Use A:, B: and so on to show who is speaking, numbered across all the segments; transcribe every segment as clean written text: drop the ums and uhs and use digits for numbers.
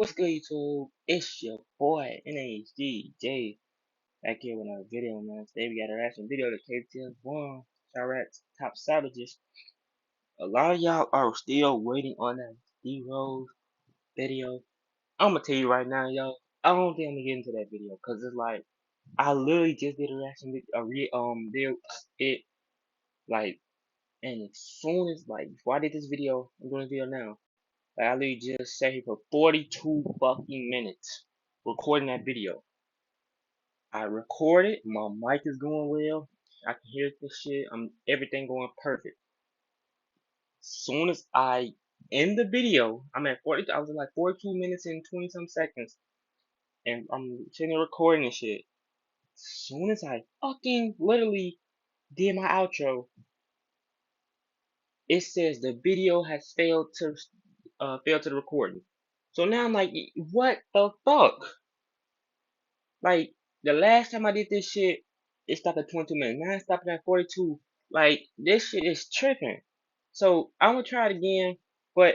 A: What's good, YouTube? It's your boy NHDJ back here with another video, man. Today we got a reaction video to KTS CHIRAQ's Top Savages. A lot of y'all are still waiting on that D-Rose video. I'm gonna tell you right now, y'all. I don't think I'm gonna get into that video because it's like I literally just did a reaction video, like, and as soon as before I did this video, I'm doing a video now. Like, I literally just sat here for 42 fucking minutes recording that video. I recorded, my mic is going well, I can hear this shit, everything going perfect. Soon as I end the video, I was at like 42 minutes and 20 some seconds, and I'm sitting there recording and shit. Soon as I fucking literally did my outro, it says the video has failed to the recording. So now I'm like, what the fuck? Like, the last time I did this shit, it stopped at 22 minutes. Now it's stopping at 42. Like, this shit is tripping. So I'm gonna try it again. But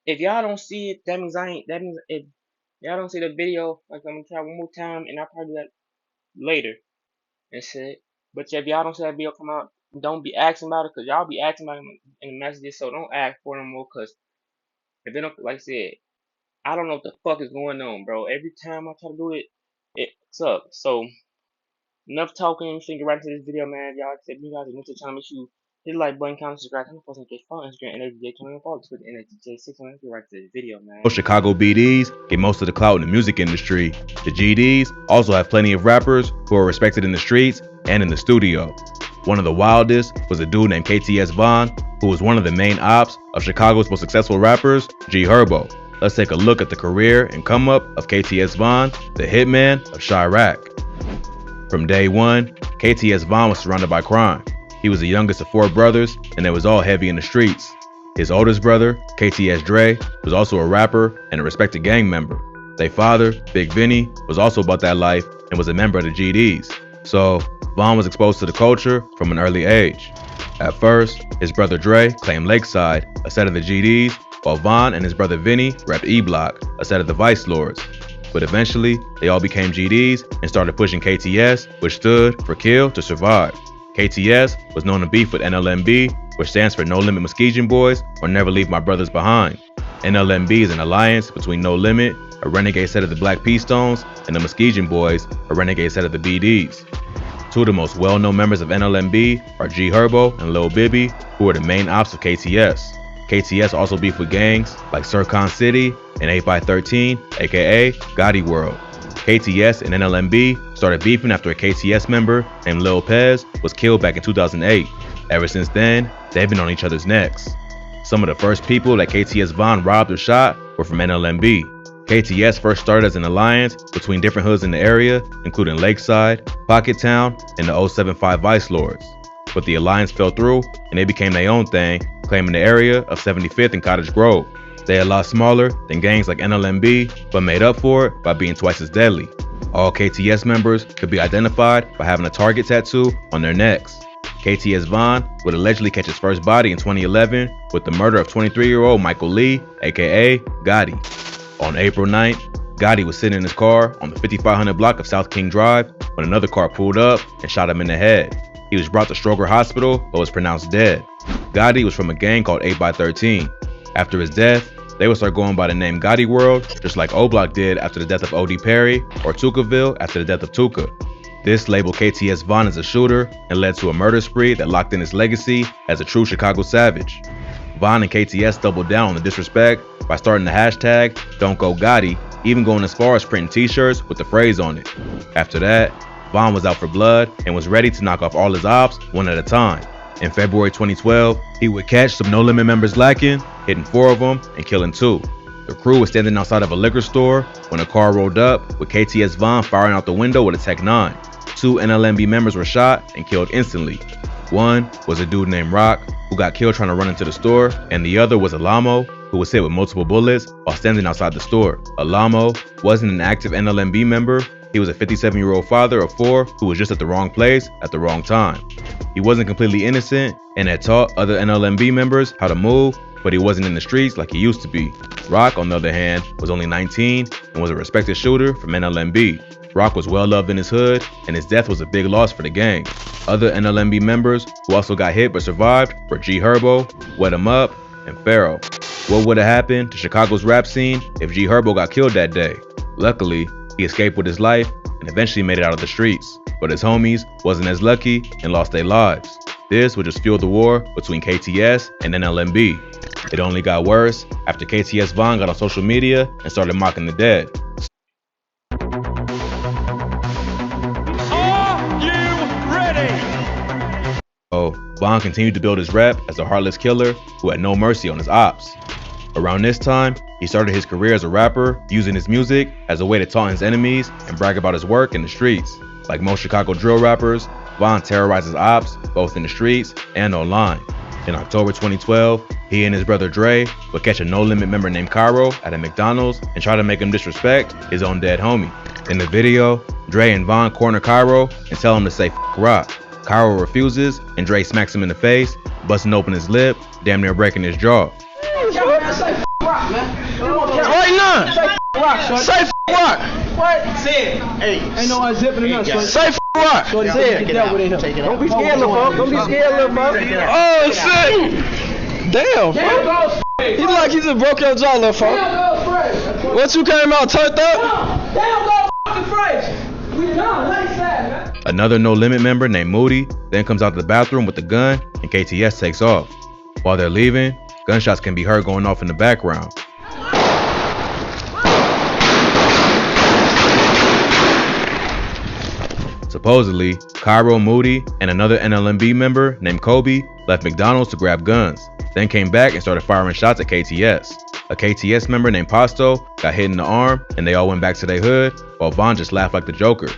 A: if y'all don't see it, that means if y'all don't see the video, like, I'm gonna try one more time, and I'll probably do that later and shit. But if y'all don't see that video come out, don't be asking about it, cause y'all be asking about it in the messages. So don't ask for it no more, cause if they don't, like I said, I don't know what the fuck is going on, bro. Every time I try to do it, it sucks. So enough talking. Finna get right into this video, man. Y'all, accept you guys are new to the channel. Make sure you hit the like button, comment, subscribe, and post on Instagram, NHJ channel, follow Twitter, NHJ6. Let's get right to this video, man.
B: Most Chicago BDs get most of the clout in the music industry. The GDs also have plenty of rappers who are respected in the streets and in the studio. One of the wildest was a dude named KTS Vaughn, who was one of the main ops of Chicago's most successful rappers, G Herbo. Let's take a look at the career and come up of KTS Vaughn, the hitman of CHIRAQ. From day one, KTS Vaughn was surrounded by crime. He was the youngest of 4 brothers, and they was all heavy in the streets. His oldest brother, KTS Dre, was also a rapper and a respected gang member. Their father, Big Vinny, was also about that life and was a member of the GDs. So, Vaughn was exposed to the culture from an early age. At first, his brother Dre claimed Lakeside, a set of the GDs, while Vaughn and his brother Vinny repped E-Block, a set of the Vice Lords. But eventually, they all became GDs and started pushing KTS, which stood for Kill to Survive. KTS was known to beef with NLMB, which stands for No Limit Muskegon Boys, or Never Leave My Brothers Behind. NLMB is an alliance between No Limit, a renegade set of the Black P Stones, and the Muskegon Boys, a renegade set of the BDs. 2 of the most well-known members of NLMB are G Herbo and Lil Bibby, who are the main ops of KTS. KTS also beefed with gangs like Circon City and 8x13, aka Gotti World. KTS and NLMB started beefing after a KTS member named Lil Pez was killed back in 2008. Ever since then, they've been on each other's necks. Some of the first people that KTS Vaughn robbed or shot were from NLMB. KTS first started as an alliance between different hoods in the area, including Lakeside, Pocket Town, and the 075 Vice Lords. But the alliance fell through, and they became their own thing, claiming the area of 75th and Cottage Grove. They are a lot smaller than gangs like NLMB, but made up for it by being twice as deadly. All KTS members could be identified by having a target tattoo on their necks. KTS Vaughn would allegedly catch his first body in 2011 with the murder of 23-year-old Michael Lee, aka Gotti. On April 9th, Gotti was sitting in his car on the 5500 block of South King Drive when another car pulled up and shot him in the head. He was brought to Stroger Hospital but was pronounced dead. Gotti was from a gang called 8x13. After his death, they would start going by the name Gotti World, just like O-Block did after the death of O.D. Perry, or Tukaville after the death of Tuka. This labeled KTS Vaughn as a shooter and led to a murder spree that locked in his legacy as a true Chicago savage. Vaughn and KTS doubled down on the disrespect by starting the hashtag #Don'tGoGotti, even going as far as printing t-shirts with the phrase on it. After that, Vaughn was out for blood and was ready to knock off all his ops one at a time. In February 2012, he would catch some No Limit members lacking, hitting 4 of them and killing 2. The crew was standing outside of a liquor store when a car rolled up with KTS Vaughn firing out the window with a Tech 9. 2 NLMB members were shot and killed instantly. One was a dude named Rock, who got killed trying to run into the store, and the other was Alamo, who was hit with multiple bullets while standing outside the store. Alamo wasn't an active NLMB member. He was a 57-year-old father of 4 who was just at the wrong place at the wrong time. He wasn't completely innocent and had taught other NLMB members how to move, but he wasn't in the streets like he used to be. Rock, on the other hand, was only 19 and was a respected shooter from NLMB. Rock was well loved in his hood, and his death was a big loss for the gang. Other NLMB members who also got hit but survived were G Herbo, Wet 'em Up, and Pharaoh. What would have happened to Chicago's rap scene if G Herbo got killed that day? Luckily, he escaped with his life and eventually made it out of the streets. But his homies wasn't as lucky and lost their lives. This would just fuel the war between KTS and NLMB. It only got worse after KTS Von got on social media and started mocking the dead.
C: Are you ready?
B: So, Von continued to build his rep as a heartless killer who had no mercy on his ops. Around this time, he started his career as a rapper, using his music as a way to taunt his enemies and brag about his work in the streets. Like most Chicago drill rappers, Von terrorizes ops both in the streets and online. In October 2012, he and his brother Dre would catch a No Limit member named Cairo at a McDonald's and try to make him disrespect his own dead homie. In the video, Dre and Von corner Cairo and tell him to say "F Rock." Cairo refuses and Dre smacks him in the face, busting open his lip, damn near breaking his jaw.
C: Right now. Say F Rock. What? Say it. Hey. Ain't no unzipping enough. Say F Rock. Say it. Don't be scared, little folks. Don't be scared, little folks. Oh, shit. Damn, folks. He like he just broke your jaw, little folks. What, you came out turned up?
B: Another No Limit member named Moody then comes out of the bathroom with the gun and KTS takes off. While they're leaving, gunshots can be heard going off in the background. Supposedly, Cairo, Moody, and another NLMB member named Kobe left McDonald's to grab guns, then came back and started firing shots at KTS. A KTS member named Pasto got hit in the arm and they all went back to their hood, while Von just laughed like the Joker.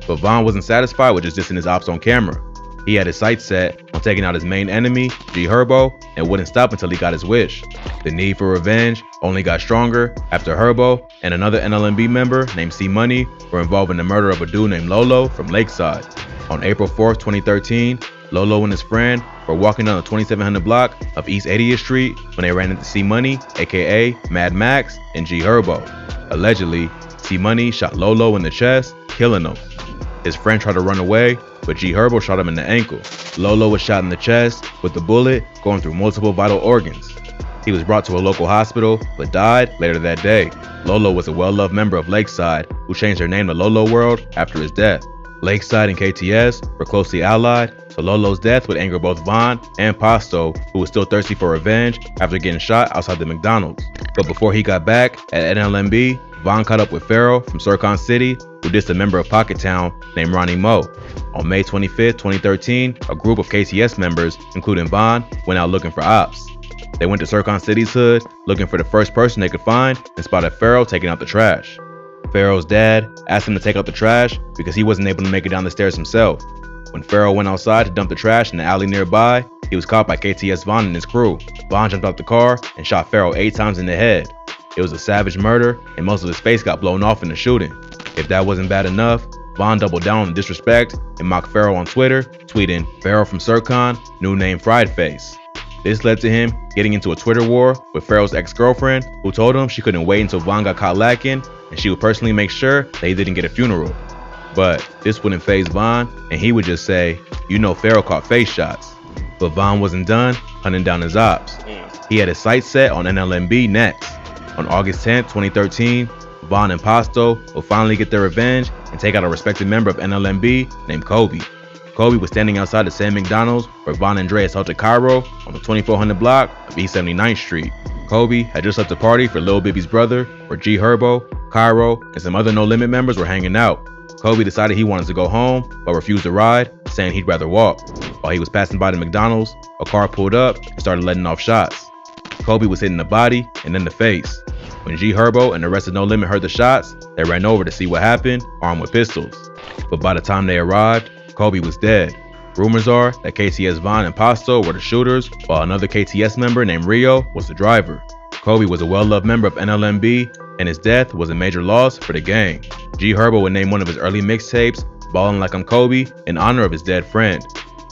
B: But Von wasn't satisfied with just dissing his ops on camera. He had his sights set on taking out his main enemy, G Herbo, and wouldn't stop until he got his wish. The need for revenge only got stronger after Herbo and another NLMB member named C Money were involved in the murder of a dude named Lolo from Lakeside. On April 4th, 2013, Lolo and his friend were walking down the 2700 block of East 80th Street when they ran into C Money, aka Mad Max, and G Herbo. Allegedly, C Money shot Lolo in the chest, killing him. His friend tried to run away, but G Herbo shot him in the ankle. Lolo was shot in the chest, with the bullet going through multiple vital organs. He was brought to a local hospital, but died later that day. Lolo was a well-loved member of Lakeside, who changed their name to Lolo World after his death. Lakeside and KTS were closely allied, so Lolo's death would anger both Von and Pasto, who was still thirsty for revenge after getting shot outside the McDonald's. But before he got back at NLMB, Von caught up with Pharaoh from Sircon City, who dissed a member of Pockettown named Ronnie Moe. On May 25, 2013, a group of KTS members, including Von, went out looking for ops. They went to Sircon City's hood, looking for the first person they could find, and spotted Pharaoh taking out the trash. Pharaoh's dad asked him to take out the trash because he wasn't able to make it down the stairs himself. When Pharaoh went outside to dump the trash in the alley nearby, he was caught by KTS Von and his crew. Von jumped out the car and shot Pharaoh 8 times in the head. It was a savage murder, and most of his face got blown off in the shooting. If that wasn't bad enough, Von doubled down on the disrespect and mocked Pharaoh on Twitter, tweeting, "Pharaoh from Sircon, new name Fried Face." This led to him getting into a Twitter war with Pharaoh's ex-girlfriend, who told him she couldn't wait until Von got caught lacking, and she would personally make sure that he didn't get a funeral. But this wouldn't faze Von, and he would just say, "You know Pharaoh caught face shots." But Von wasn't done hunting down his ops. He had his sights set on NLMB next. On August 10, 2013, Von and Pasto will finally get their revenge and take out a respected member of NLMB named Kobe. Kobe was standing outside the same McDonald's where Von and Dre assaulted Cairo on the 2400 block of East 79th Street. Kobe had just left the party for Lil Bibby's brother, where G Herbo, Cairo, and some other No Limit members were hanging out. Kobe decided he wanted to go home, but refused to ride, saying he'd rather walk. While he was passing by the McDonald's, a car pulled up and started letting off shots. Kobe was hit in the body and then the face. When G Herbo and the rest of No Limit heard the shots, they ran over to see what happened, armed with pistols. But by the time they arrived, Kobe was dead. Rumors are that KTS Von and Pasto were the shooters, while another KTS member named Rio was the driver. Kobe was a well-loved member of NLMB, and his death was a major loss for the gang. G Herbo would name one of his early mixtapes, "Ballin' Like I'm Kobe," in honor of his dead friend.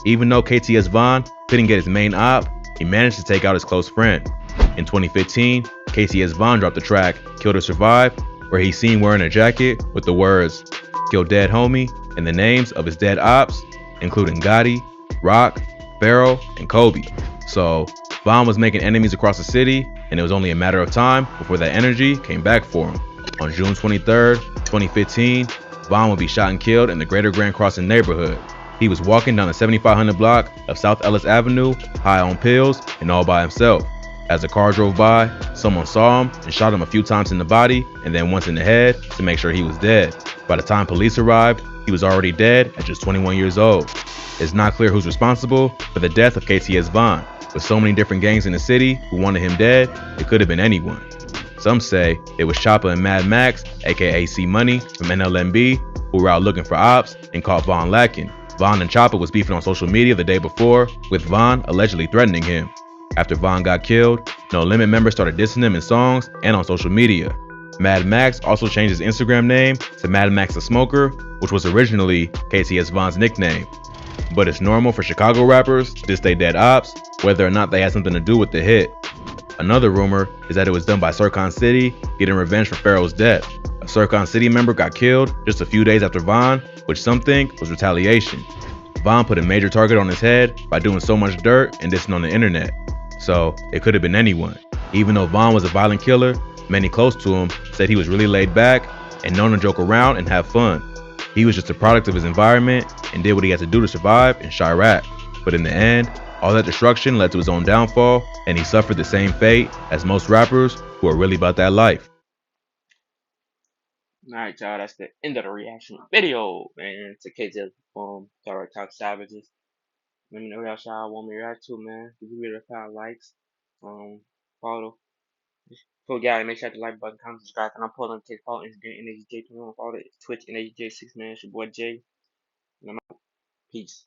B: Even though KTS Von couldn't get his main op, he managed to take out his close friend. In 2015, KTS Vaughn dropped the track Kill to Survive, where he's seen wearing a jacket with the words "Kill Dead Homie" and the names of his dead ops, including Gotti, Rock, Pharaoh, and Kobe. So, Vaughn was making enemies across the city, and it was only a matter of time before that energy came back for him. On June 23, 2015, Vaughn would be shot and killed in the Greater Grand Crossing neighborhood. He was walking down the 7500 block of South Ellis Avenue, high on pills and all by himself. As a car drove by, someone saw him and shot him a few times in the body and then once in the head to make sure he was dead. By the time police arrived, he was already dead at just 21 years old. It's not clear who's responsible for the death of KTS Vaughn. With so many different gangs in the city who wanted him dead, it could have been anyone. Some say it was Choppa and Mad Max, aka C Money from NLMB, who were out looking for ops and caught Vaughn lacking. Vaughn and Choppa was beefing on social media the day before, with Vaughn allegedly threatening him. After Vaughn got killed, No Limit members started dissing him in songs and on social media. Mad Max also changed his Instagram name to Mad Max the Smoker, which was originally KTS Vaughn's nickname. But it's normal for Chicago rappers to diss their dead ops, whether or not they had something to do with the hit. Another rumor is that it was done by Sircon City, getting revenge for Pharaoh's death. A Sircon City member got killed just a few days after Vaughn, which some think was retaliation. Vaughn put a major target on his head by doing so much dirt and dissing on the internet. So it could have been anyone. Even though Vaughn was a violent killer, many close to him said he was really laid back and known to joke around and have fun. He was just a product of his environment and did what he had to do to survive in CHIRAQ. But in the end, all that destruction led to his own downfall, and he suffered the same fate as most rappers who are really about that life.
A: Alright, y'all, that's the end of the reaction video, man, to KTS CHIRAQ Top Savages. Let me know what else y'all want me to react to, man. Give me the 5 likes. Follow. So, guys, make sure to like button, comment, subscribe, and I'm pulling TikTok, Instagram, NHJ, follow Twitch, NHJ6, man. It's your boy Jay. And I'm out. Peace.